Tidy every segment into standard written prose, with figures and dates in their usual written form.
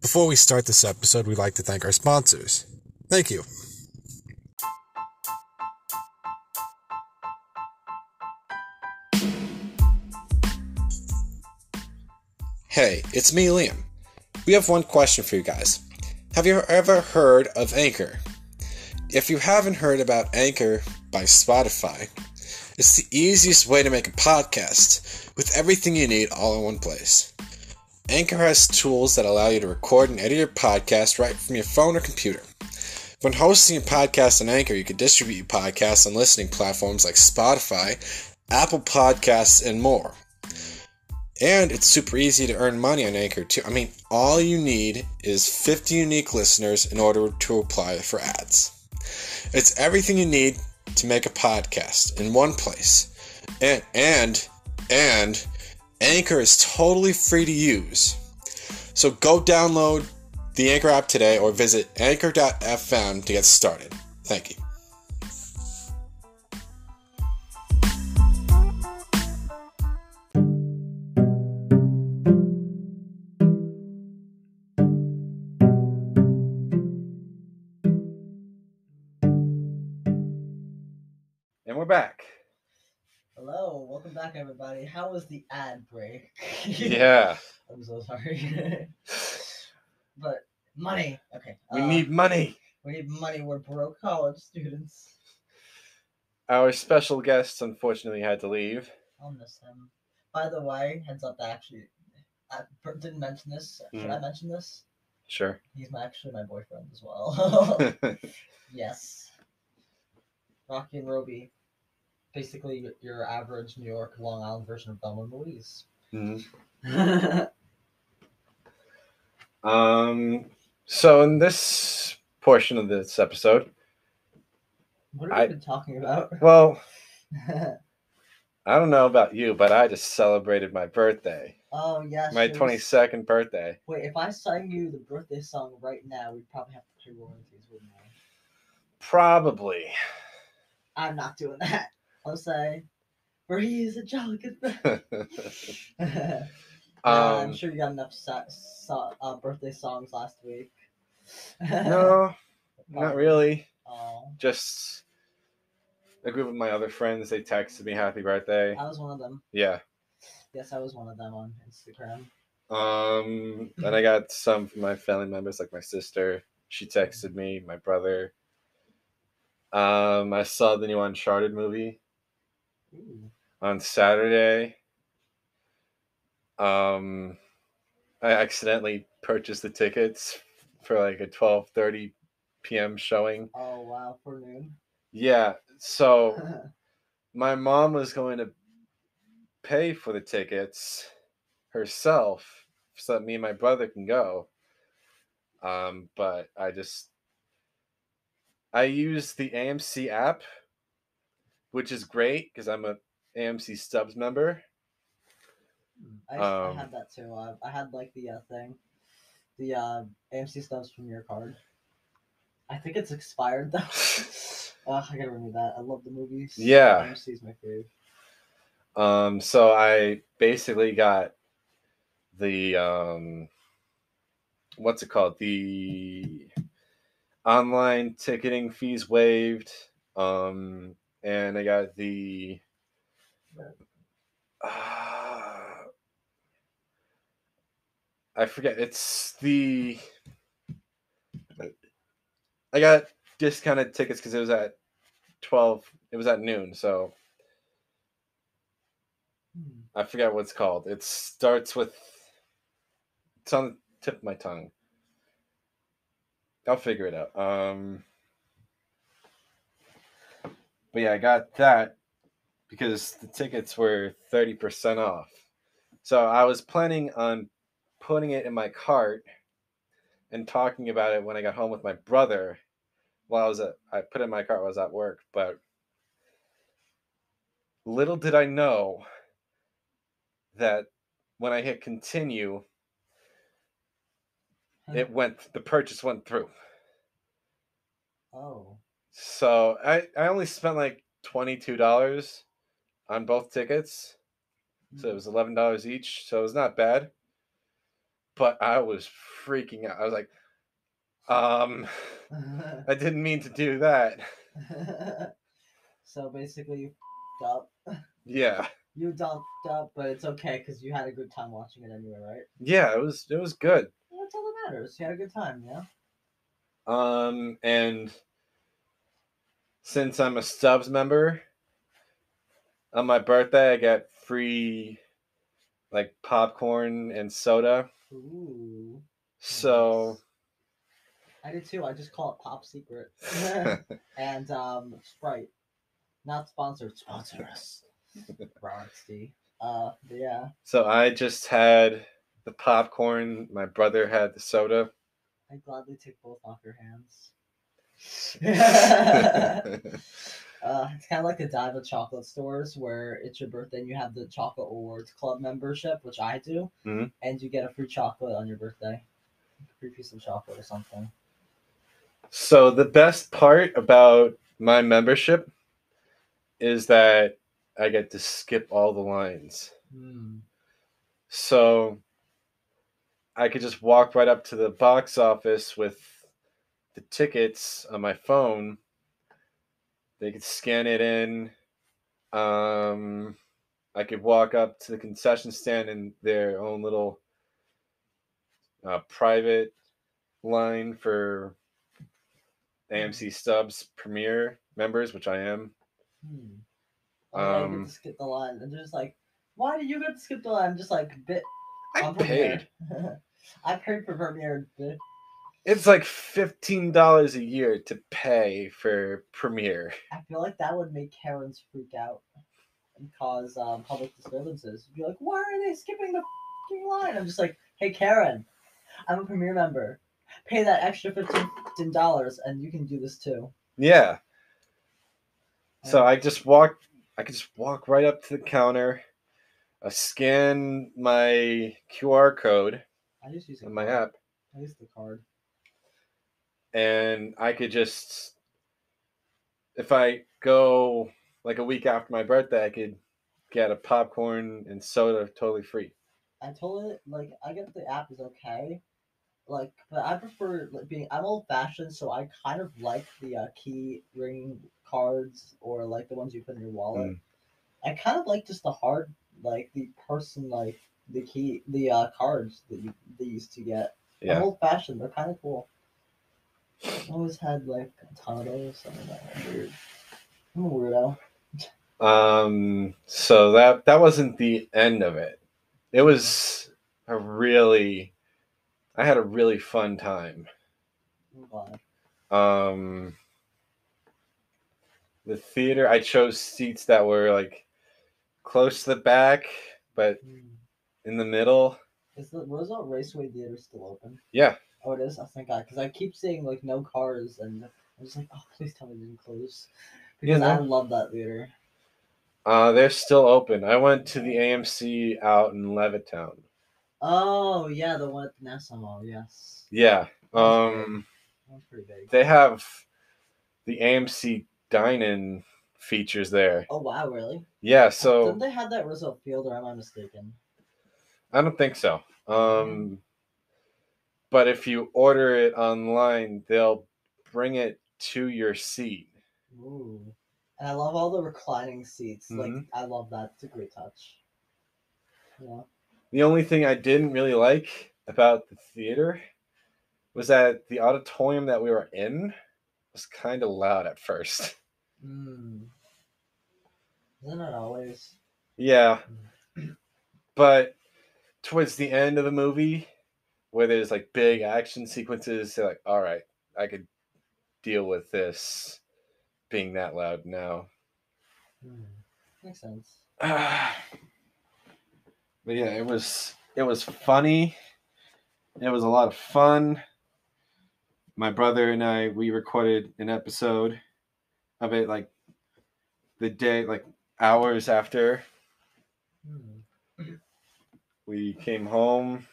Before we start this episode, we'd like to thank our sponsors. Thank you. Hey, it's me, Liam. We have one question for you guys. Have you ever heard of Anchor? If you haven't heard about Anchor by Spotify, it's the easiest way to make a podcast with everything you need all in one place. Anchor has tools that allow you to record and edit your podcast right from your phone or computer. When hosting a podcast on Anchor, you can distribute your podcast on listening platforms like Spotify, Apple Podcasts, and more. And it's super easy to earn money on Anchor too. All you need is 50 unique listeners in order to apply for ads. It's everything you need to make a podcast in one place. And Anchor is totally free to use. So go download the Anchor app today or visit anchor.fm to get started. Thank you. And we're back. Hello, welcome back, everybody. How was the ad break? Yeah. I'm so sorry. But money. Okay. We need money. We need money. We're broke college students. Our special guest unfortunately had to leave. I'll miss him. By the way, heads up, actually, I didn't mention this. Should I mention this? Sure. He's actually my boyfriend as well. Yes. Rocky and Roby. Basically, your average New York, Long Island version of Thelma and Louise. Mm-hmm. So in this portion of this episode, what have we been talking about? Well, I don't know about you, but I just celebrated my birthday. Oh, yes. My 22nd birthday. Wait, if I sang you the birthday song right now, we'd probably have to pay royalties, wouldn't we? Probably. I'm not doing that. I'll say, for he is a jolly good man. I'm sure you got enough birthday songs last week. No, not really. Oh. Just a group of my other friends, they texted me happy birthday. I was one of them. Yeah. Yes, I was one of them on Instagram. And I got some from my family members, like my sister. She texted me, my brother. I saw the new Uncharted movie. Ooh. On Saturday. I accidentally purchased the tickets for like a 12:30 p.m. showing. Oh, wow, for noon? Yeah, so my mom was going to pay for the tickets herself so that me and my brother can go. But I used the AMC app, which is great because I'm a AMC Stubs member. I had that too. I had like the thing, the AMC Stubs Premier card. I think it's expired though. I gotta renew that. I love the movies. Yeah. AMC's my fave. So I basically got the what's it called? The online ticketing fees waived. And I got the I forget. It's the I got discounted tickets because it was at 12. It was at noon, so I forget what it's called. It starts with. It's on the tip of my tongue. I'll figure it out. But yeah, I got that because the tickets were 30% off. So I was planning on putting it in my cart and talking about it when I got home with my brother. While I put it in my cart while I was at work, but little did I know that when I hit continue, the purchase went through. Oh. So I only spent like $22 on both tickets. So it was $11 each. So it was not bad. but I was freaking out. I was like, I didn't mean to do that. So basically, you f***ed up. Yeah. You dumped up, but it's okay because you had a good time watching it anyway, right? Yeah, it was good. Well, that's all that matters. You had a good time, yeah. And since I'm a Stubbs member, on my birthday I get free like popcorn and soda. Ooh. So Nice. I did too. I just call it Pop Secret. And Sprite. Not sponsored. Sponsor us. Roxy. But yeah. So I just had the popcorn. My brother had the soda. I gladly take both off your hands. It's kind of like the dive of chocolate stores where it's your birthday and you have the chocolate awards club membership, which I do, and you get a free chocolate on your birthday, a free piece of chocolate or something. So the best part about my membership is that I get to skip all the lines. So I could just walk right up to the box office with the tickets on my phone. They could scan it in. I could walk up to the concession stand in their own little private line for AMC Stubbs Premiere members, which I am. I get to skip the line, and they're just like, "Why do you get to skip the line?" I'm just like, I paid. I paid for Premiere. Bitch. It's like $15 a year to pay for Premiere. I feel like that would make Karens freak out and cause public disturbances. You'd be like, "Why are they skipping the f***ing line?" I'm just like, "Hey Karen, I'm a Premiere member. Pay that extra $15, and you can do this too." Yeah. So I could just walk right up to the counter, scan my QR code on my app. I use the card. And I could just, if I go like a week after my birthday, I could get a popcorn and soda totally free. I told it, like, I get the app is okay. Like, but I prefer being. I'm old fashioned, so I kind of like the key ring cards or like the ones you put in your wallet. I kind of like just the hard, like the person, like the key, the cards that they used to get. Yeah. I'm old fashioned. They're kind of cool. I always had like a ton of those. I don't know. Weird. I'm a weirdo. So that wasn't the end of it. It was I had a really fun time. I'm glad. The theater, I chose seats that were like close to the back, but in the middle. Is the Roosevelt Raceway Theater still open? Yeah. Oh, it is? Oh, thank God. Because I keep seeing like no cars, and I'm just like, oh, please tell me they didn't close. Because I love that theater. They're still open. I went to the AMC out in Levittown. Oh yeah, the one at the Nassau Mall. Yes. Yeah. That's pretty big. They have the AMC dine-in features there. Oh wow, really? Yeah. So didn't they have that Roosevelt Field, or am I mistaken? I don't think so. But if you order it online, they'll bring it to your seat. Ooh. And I love all the reclining seats. Like, I love that. It's a great touch. Yeah. The only thing I didn't really like about the theater was that the auditorium that we were in was kind of loud at first. Isn't it always? Yeah. But towards the end of the movie, where there's like big action sequences, they're like, all right, I could deal with this being that loud now. Makes sense. But yeah, it was funny. It was a lot of fun. My brother and I, we recorded an episode of it like the day, like hours after we came home.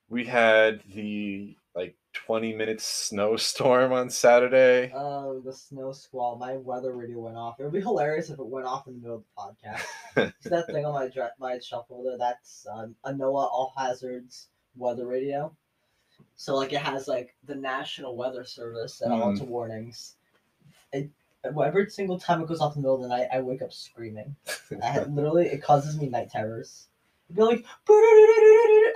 We had the like 20-minute snowstorm on Saturday. Oh, the snow squall. My weather radio went off. It would be hilarious if it went off in the middle of the podcast. See that thing on my shuffle there? That's a NOAA All Hazards weather radio. So like it has like the National Weather Service and all its warnings. Every single time it goes off in the middle of the night, I wake up screaming. Literally, it causes me night terrors. It'd be like,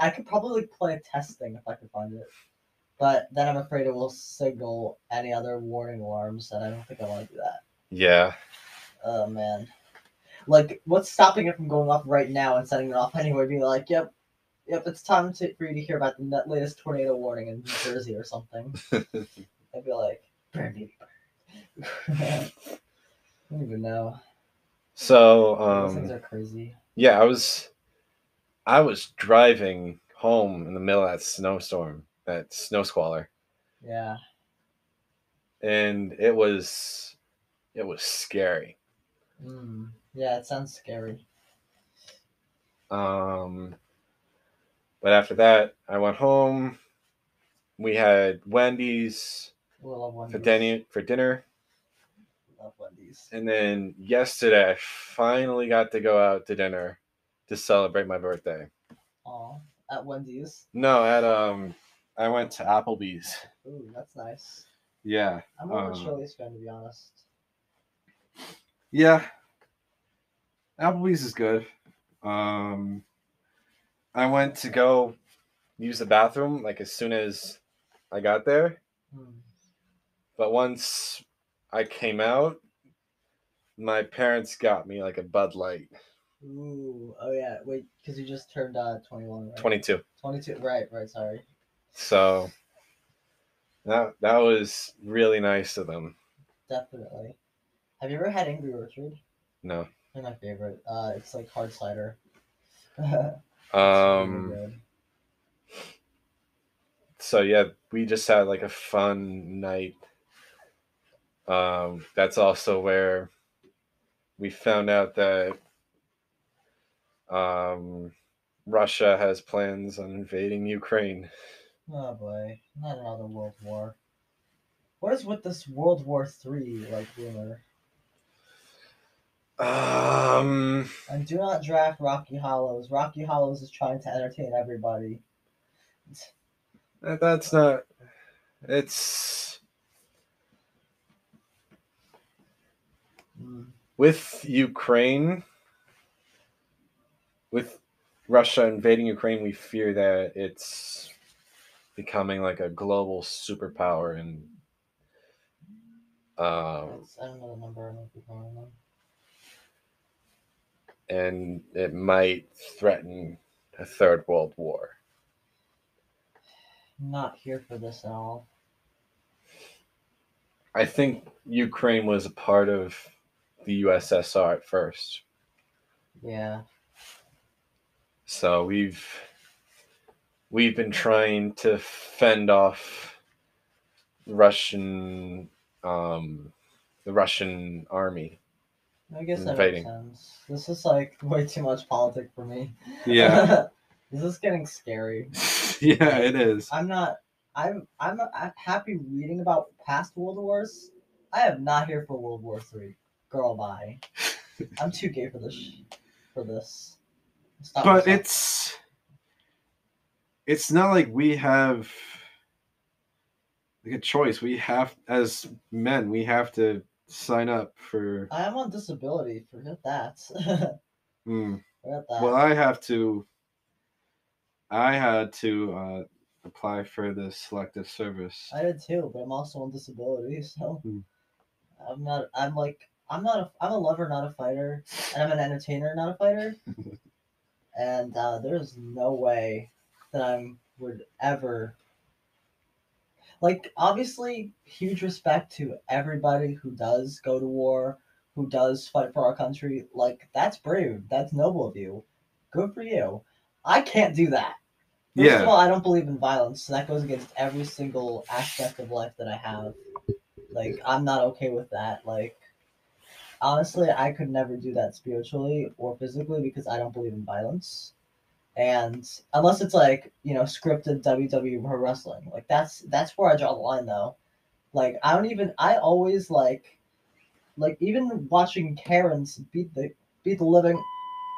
I could probably like play a test thing if I could find it. But then I'm afraid it will signal any other warning alarms, and I don't think I want to do that. Yeah. Oh man. Like, what's stopping it from going off right now and setting it off anyway? Being like, yep, it's time for you to hear about the latest tornado warning in New Jersey or something. I'd be like, burn baby burn. I don't even know. So, Those things are crazy. Yeah, I was driving home in the middle of that snowstorm, that snow squalor. Yeah. And it was scary. Yeah, it sounds scary. But after that, I went home. We had Wendy's for dinner. Love Wendy's. And then yesterday, I finally got to go out to dinner to celebrate my birthday. Aw, at Wendy's? No, I went to Applebee's. Ooh, that's nice. Yeah. I'm more of a Chili's fan, to be honest. Yeah. Applebee's is good. I went to go use the bathroom like as soon as I got there. But once I came out, my parents got me like a Bud Light. Ooh, oh yeah. Wait, because you just turned 21, right? 22. 22, right, sorry. So that was really nice of them. Definitely. Have you ever had Angry Orchard? No. They're my favorite. It's like hard cider. Really so yeah, we just had like a fun night. That's also where we found out that Russia has plans on invading Ukraine. Oh boy, not another world war. What is with this World War III like rumor? And do not draft Rocky Hollows. Rocky Hollows is trying to entertain everybody. That's not. It's with Ukraine, with Russia invading Ukraine. We fear that it's becoming like a global superpower, and I don't know the number. And it might threaten a third world war. Not here for this at all. I think Ukraine was a part of the USSR at first. Yeah. So we've been trying to fend off the Russian army. I guess invading. That makes sense. This is like way too much politics for me. Yeah. This is getting scary. Yeah, it is. I'm happy reading about past World Wars. I am not here for World War III. Girl, bye. I'm too gay for this. Stop but myself. It's not like we have like a choice. We have, as men, we have to sign up for. I am on disability. Forget that. Forget that. Well, I had to apply for the selective service. I did too, but I'm also on disability, so I'm a lover, not a fighter, and I'm an entertainer, not a fighter. And there's no way that I would ever. Like, obviously, huge respect to everybody who does go to war, who does fight for our country. Like, that's brave. That's noble of you. Good for you. I can't do that. First of all, I don't believe in violence, so that goes against every single aspect of life that I have. Like, I'm not okay with that. Like, honestly, I could never do that spiritually or physically because I don't believe in violence. And unless it's like, scripted WWE Pro Wrestling, like that's where I draw the line though. Like I always like even watching Karens beat the living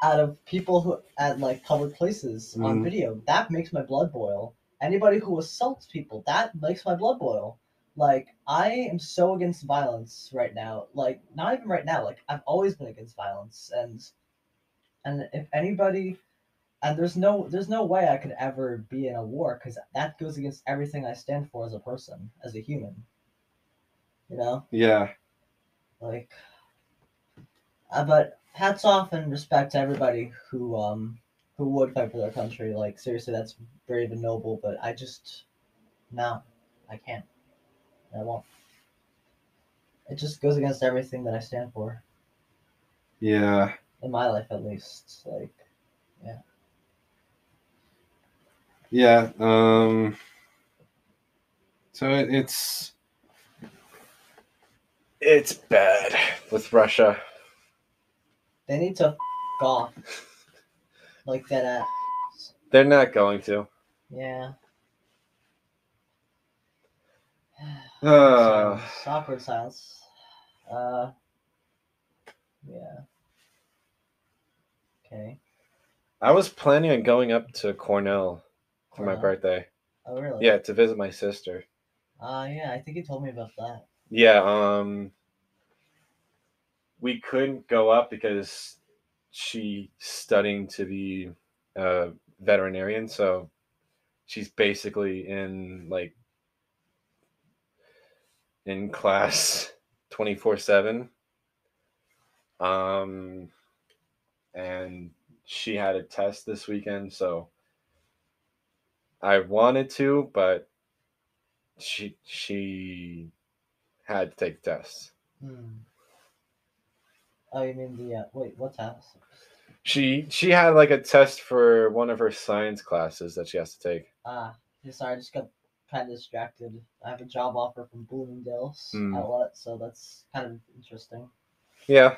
out of people who at like public places on Mm, video, that makes my blood boil. Anybody who assaults people, that makes my blood boil. Like I am so against violence right now. Like not even right now. Like I've always been against violence, and if anybody, and there's no way I could ever be in a war because that goes against everything I stand for as a person, as a human. You know, yeah. like but hats off and respect to everybody who would fight for their country. Like seriously, that's brave and noble. But I just no, I can't. I won't. It just goes against everything that I stand for Yeah. in my life, at least. Like yeah, Yeah. So it's bad with Russia. they need to off like that. They're not going to. Yeah. Uh, Awkward silence. Uh, yeah. Okay. I was planning on going up to Cornell for my Cornell. birthday. Oh really? Yeah, to visit my sister. Yeah. I think you told me about that. Yeah. We couldn't go up because she's studying to be a veterinarian, so she's basically in class 24/7. Um, and she had a test this weekend, so I wanted to, but she had to take the test. Hmm. Oh, you mean the wait? What's house? She had like a test for one of her science classes that she has to take. Sorry, I just got kind of distracted. I have a job offer from Bloomingdale's Hmm. outlet, so that's kind of interesting. Yeah.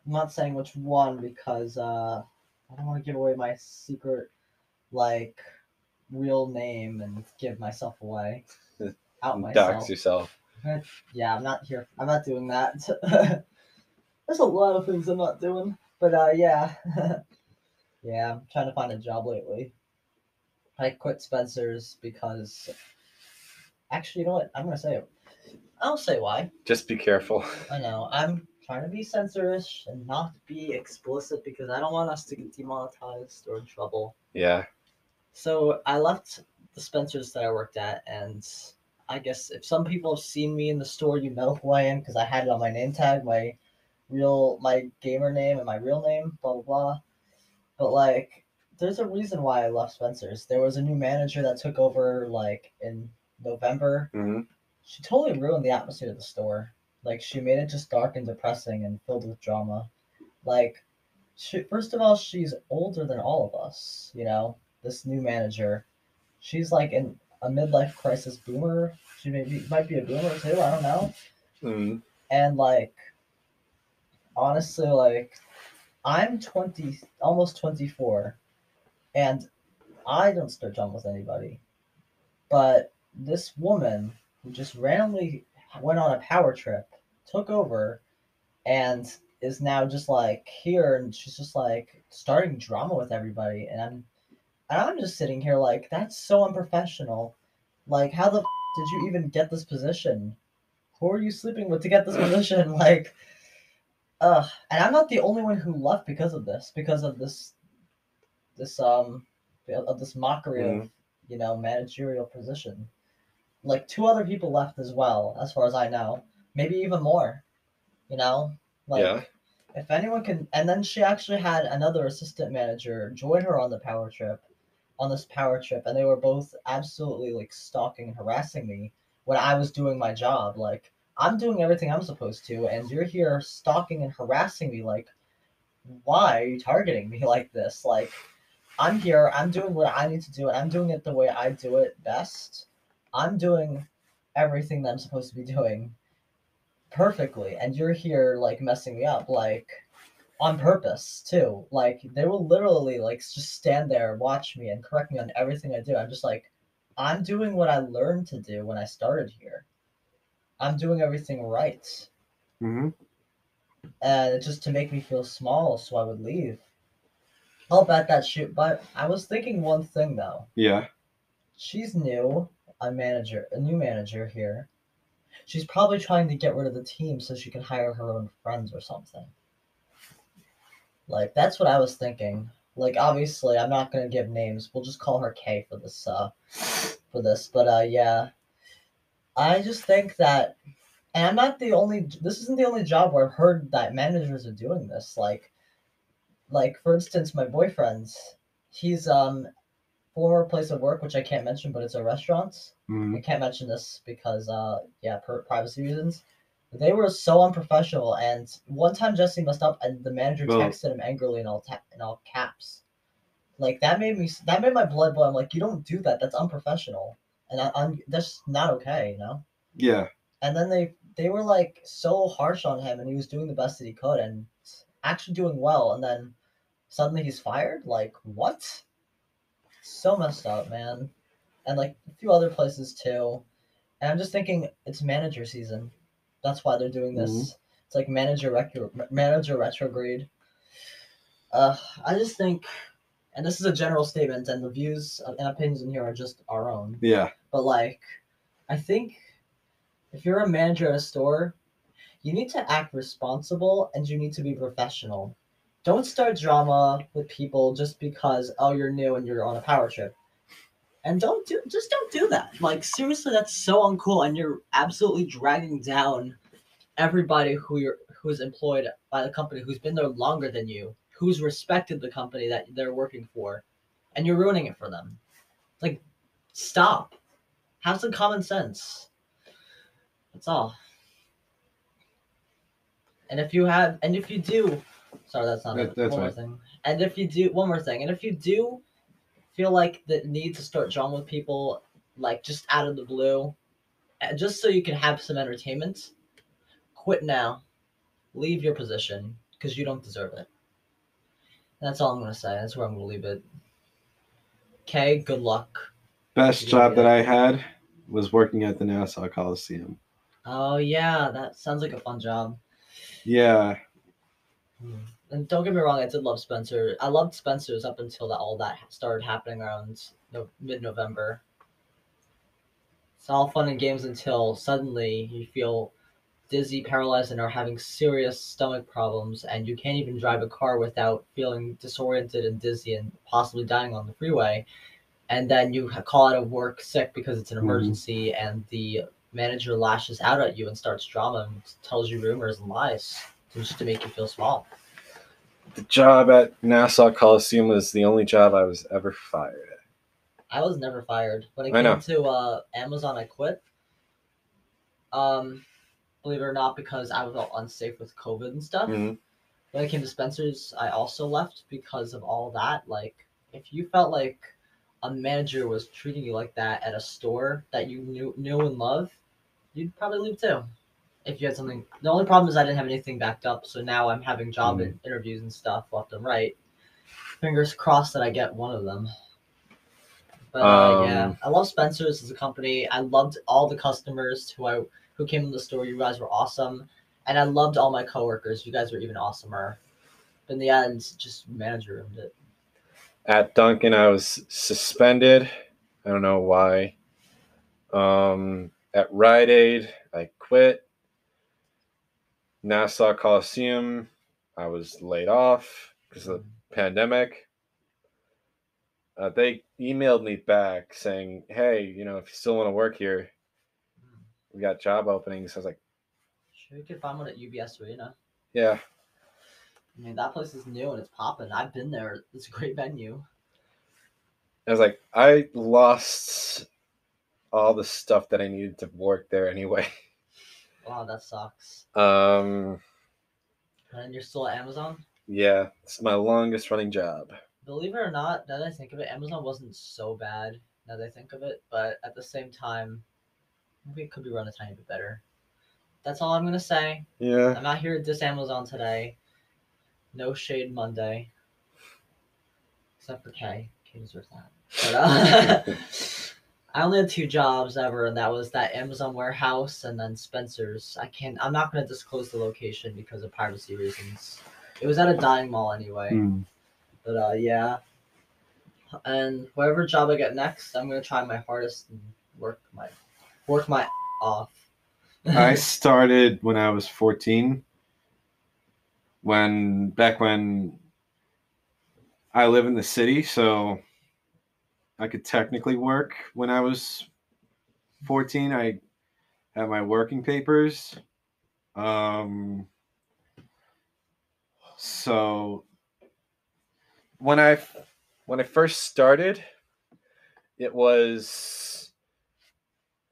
I'm not saying which one because I don't want to give away my secret, like, real name and give myself away, out Dox myself. yourself. Yeah, I'm not here. I'm not doing that. There's a lot of things I'm not doing, but yeah, yeah. I'm trying to find a job lately. I quit Spencer's because actually, you know what? I'm gonna say it. I'll say why. Just be careful. I know. I'm trying to be censorish and not be explicit because I don't want us to get demonetized or in trouble. Yeah. So I left the Spencer's that I worked at, and I guess if some people have seen me in the store, you know who I am because I had it on my name tag, my gamer name and my real name, blah blah blah. But like, there's a reason why I left Spencer's. There was a new manager that took over like in November. Hmm. She totally ruined the atmosphere of the store. Like she made it just dark and depressing and filled with drama. Like, first of all, she's older than all of us. This new manager. She's like a midlife crisis boomer. She might be a boomer too. I don't know. Hmm. And like honestly, like I'm 20, almost 24, and I don't start drama with anybody. But this woman who just randomly went on a power trip took over and is now just like here, and she's just like starting drama with everybody, and I'm just sitting here like that's so unprofessional. Like how the did you even get this position? Who are you sleeping with to get this position? Like, and I'm not the only one who left because of this mockery of Hmm. managerial position. Like two other people left as well, as far as I know, maybe even more. You know, Yeah. like if anyone can, and then she actually had another assistant manager join her on this power trip, and they were both absolutely like stalking and harassing me when I was doing my job. Like I'm doing everything I'm supposed to, and you're here stalking and harassing me. Like, why are you targeting me like this? Like, I'm here, I'm doing what I need to do, and I'm doing it the way I do it best. I'm doing everything that I'm supposed to be doing perfectly, and you're here like messing me up. Like, on purpose too. Like they will literally like just stand there, watch me, and correct me on everything I do. I'm just like, I'm doing what I learned to do when I started here. I'm doing everything right, Mm-hmm. and it's just to make me feel small, so I would leave. I'll bet that shit. But I was thinking one thing though. Yeah. She's new, a new manager here. She's probably trying to get rid of the team so she can hire her own friends or something. Like that's what I was thinking. Like obviously, I'm not gonna give names. We'll just call her K for this. For this, but yeah, I just think that, and I'm not the only. This isn't the only job where I've heard that managers are doing this. Like for instance, my boyfriend's, he's former place of work, which I can't mention, but it's a restaurant. Mm-hmm. I can't mention this because yeah, per privacy reasons. They were so unprofessional, and one time Jesse messed up, and the manager Well, texted him angrily in all caps. Like that made my blood boil. I'm like, you don't do that. That's unprofessional, and I'm that's not okay, you know. yeah. And then they were like so harsh on him, and he was doing the best that he could, and actually doing well. And then suddenly he's fired. Like what? So messed up, man. And like a few other places too. And I'm just thinking it's manager season. That's why they're doing Mm-hmm. this. It's like manager retrograde. I just think, and this is a general statement, and the views and opinions in here are just our own. Yeah. But like, I think if you're a manager at a store, you need to act responsible and you need to be professional. Don't start drama with people just because you're new and you're on a power trip. And don't do that. Like seriously, that's so uncool, and you're absolutely dragging down everybody who's employed by the company, who's been there longer than you, who's respected the company that they're working for, and you're ruining it for them. Like, stop. Have some common sense. That's all. And if you do, sorry, that's not it. That's One more right. thing. And if you do, one more thing. And if you do feel like the need to start drama with people, like just out of the blue, just so you can have some entertainment, quit now. Leave your position because you don't deserve it. That's all I'm gonna say. That's where I'm gonna leave it. Okay, good luck. Best You're gonna job get that it. I had was working at the Nassau Coliseum. Oh yeah, that sounds like a fun job. Yeah. And don't get me wrong, I did love Spencer. I loved Spencer's up until all that started happening around mid-November. It's all fun and games until suddenly you feel dizzy, paralyzed, and are having serious stomach problems, and you can't even drive a car without feeling disoriented and dizzy and possibly dying on the freeway. And then you call out of work sick because it's an Mm-hmm. emergency, and the manager lashes out at you and starts drama and tells you rumors and lies just to make you feel small. The job at Nassau Coliseum was the only job I was ever fired at. I was never fired. When it I came know. to Amazon, I quit. Um, believe it or not, because I felt unsafe with COVID and stuff. Mm-hmm. When it came to Spencer's, I also left because of all that. Like, if you felt like a manager was treating you like that at a store that you knew and loved, you'd probably leave too. If you had something, the only problem is I didn't have anything backed up, so now I'm having job Mhm. interviews and stuff left and right. Fingers crossed that I get one of them. But yeah, I love Spencer's as a company. I loved all the customers who came to the store. You guys were awesome, and I loved all my coworkers. You guys were even awesomer. But in the end, just manager ruined it. At Duncan, I was suspended. I don't know why. At Rite Aid, I quit. Nassau Coliseum, I was laid off because of the pandemic. They emailed me back saying, "Hey, if you still want to work here, we got job openings." I was like, Sure, you could find one at UBS Arena. "Yeah." I mean, that place is new and it's popping. I've been there. It's a great venue. I was like, I lost all the stuff that I needed to work there anyway. Wow, that sucks. Um, And you're still at Amazon? yeah, it's my longest running job. Believe it or not, now that I think of it, Amazon wasn't so bad now that I think of it, but at the same time, maybe it could be run a tiny bit better. That's all I'm gonna say. Yeah. I'm not here to diss Amazon today. No shade Monday. Except for Kay. Kay deserves that. But I only had 2 jobs ever, and that was that Amazon warehouse and then Spencer's. I'm not gonna disclose the location because of privacy reasons. It was at a dining mall anyway. But yeah. And whatever job I get next, I'm gonna try my hardest and work my off. I started when I was 14. Back when I live in the city, so I could technically work when I was 14. I had my working papers. So when I first started, it was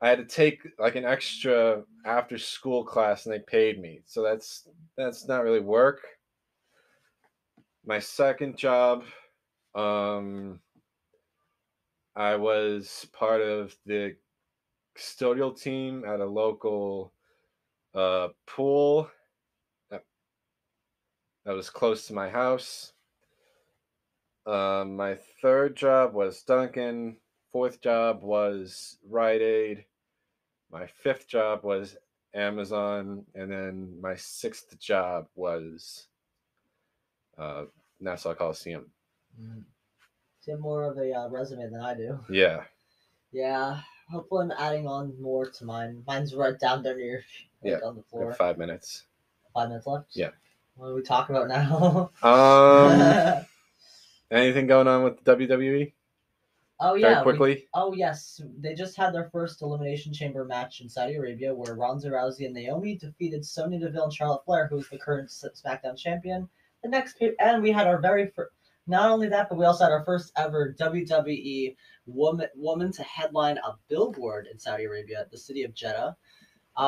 I had to take like an extra after school class and they paid me. So that's not really work. My second job, I was part of the custodial team at a local pool that was close to my house. My third job was Dunkin'. Fourth job was Rite Aid. My fifth job was Amazon, and then my sixth job was Nassau Coliseum. You have more of a resume than I do. Yeah. Yeah. Hopefully, I'm adding on more to mine. Mine's right down there near, on the floor. 5 minutes. 5 minutes left. Yeah. What are we talking about now? Anything going on with WWE? Oh yeah. Very quickly. Oh yes, they just had their first Elimination Chamber match in Saudi Arabia, where Ronda Rousey and Naomi defeated Sonya Deville and Charlotte Flair, who is the current SmackDown champion. And we had our very first. Not only that, but we also had our first ever WWE woman to headline a billboard in Saudi Arabia, the city of Jeddah,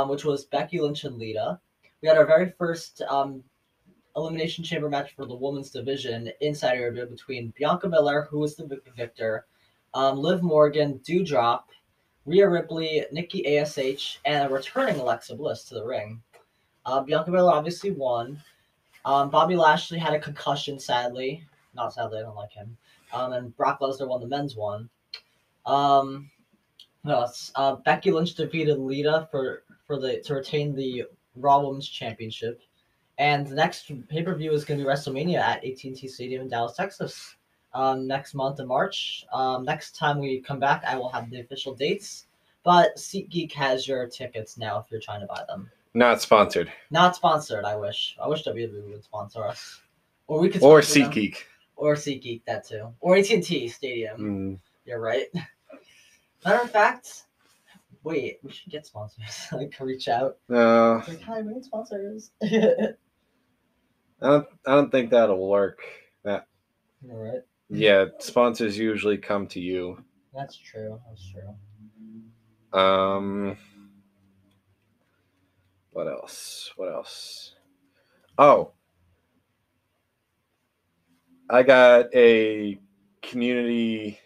which was Becky Lynch and Lita. We had our very first Elimination Chamber match for the women's division in Saudi Arabia between Bianca Belair, who was the victor, Liv Morgan, Doudrop, Rhea Ripley, Nikki ASH, and a returning Alexa Bliss to the ring. Bianca Belair obviously won. Bobby Lashley had a concussion, sadly. Not sadly, I don't like him. And Brock Lesnar won the men's one. What else? Becky Lynch defeated Lita to retain the Raw Women's Championship. And the next pay-per-view is going to be WrestleMania at AT&T Stadium in Dallas, Texas. Next month in March. Next time we come back, I will have the official dates. But SeatGeek has your tickets now if you're trying to buy them. Not sponsored. Not sponsored. I wish WWE would sponsor us, or we could. Or SeatGeek. Or SeatGeek, that too. Or AT&T Stadium. You're right. Matter of fact, wait, we should get sponsors. Like reach out. No. Like, hi, we need sponsors. I don't think that'll work. All right. Yeah, sponsors usually come to you. That's true. What else? Oh, I got a community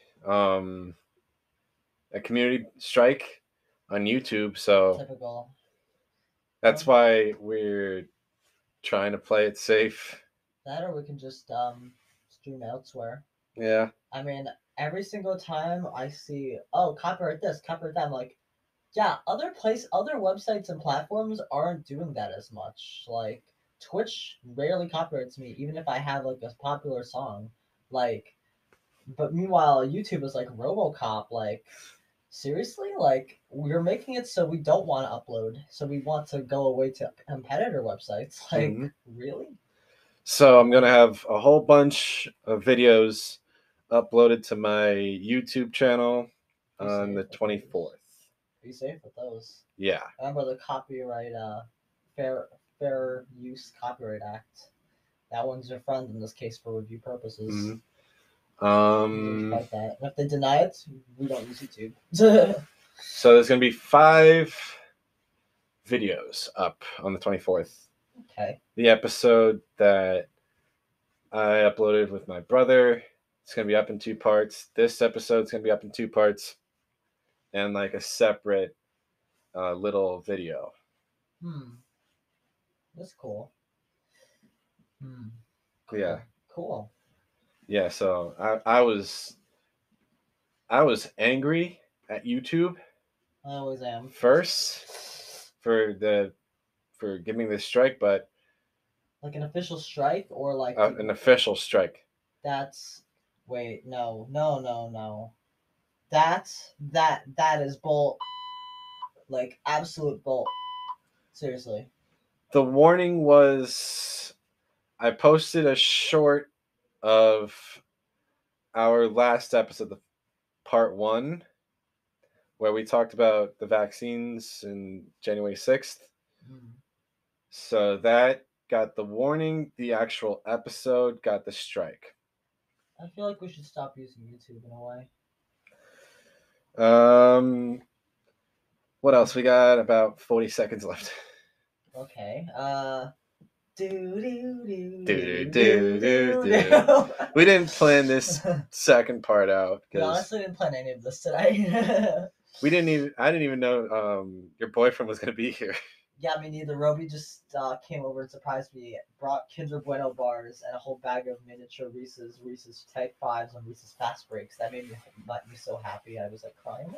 strike on YouTube, so typical. That's why we're trying to play it safe. That, or we can just stream elsewhere. Yeah. I mean, every single time I see, oh, copyright this, copyright that, I'm like, yeah, other websites and platforms aren't doing that as much. Like Twitch rarely copyrights me, even if I have like a popular song. Like, but meanwhile, YouTube is like RoboCop. Like, seriously, like we're making it so we don't want to upload, so we want to go away to competitor websites. Like, really? So I'm gonna have a whole bunch of videos uploaded to my YouTube channel on the 24th. Be safe with those. Yeah. Remember the copyright, Fair Use Copyright Act. That one's your friend in this case for review purposes. Fight that. And if they deny it, we don't use YouTube. So there's gonna be 5 videos up on the 24th. Okay. The episode that I uploaded with my brother, it's gonna be up in 2 parts. This episode's gonna be up in 2 parts, and like a separate little video. That's cool. Yeah. Cool. Yeah, so I was angry at YouTube I always am. first for giving this strike, but Like an official strike or like an official strike. that's wait, no. That is bull, like absolute bull. Seriously. The warning was I posted a short of our last episode, the part 1, where we talked about the vaccines in January 6th. Mm. So that got the warning, the actual episode got the strike. I feel like we should stop using YouTube in a way. What else? We got about 40 seconds left. Okay. Do do do Do, do do, do, do. We didn't plan this second part out We because honestly didn't plan any of this today. I didn't even know your boyfriend was gonna be here. Yeah, me neither. Roby just came over and surprised me. Brought Kinder Bueno bars and a whole bag of miniature Reese's Type 5s and Reese's Fast Breaks. That made me so happy. I was like crying.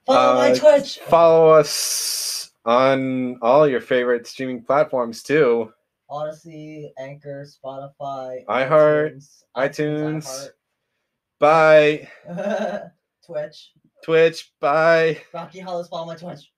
Follow my Twitch. Follow us on all your favorite streaming platforms too. Odyssey, Anchor, Spotify, iHeart, iTunes. Bye. Twitch. Bye. Rocky Hollows, follow my Twitch.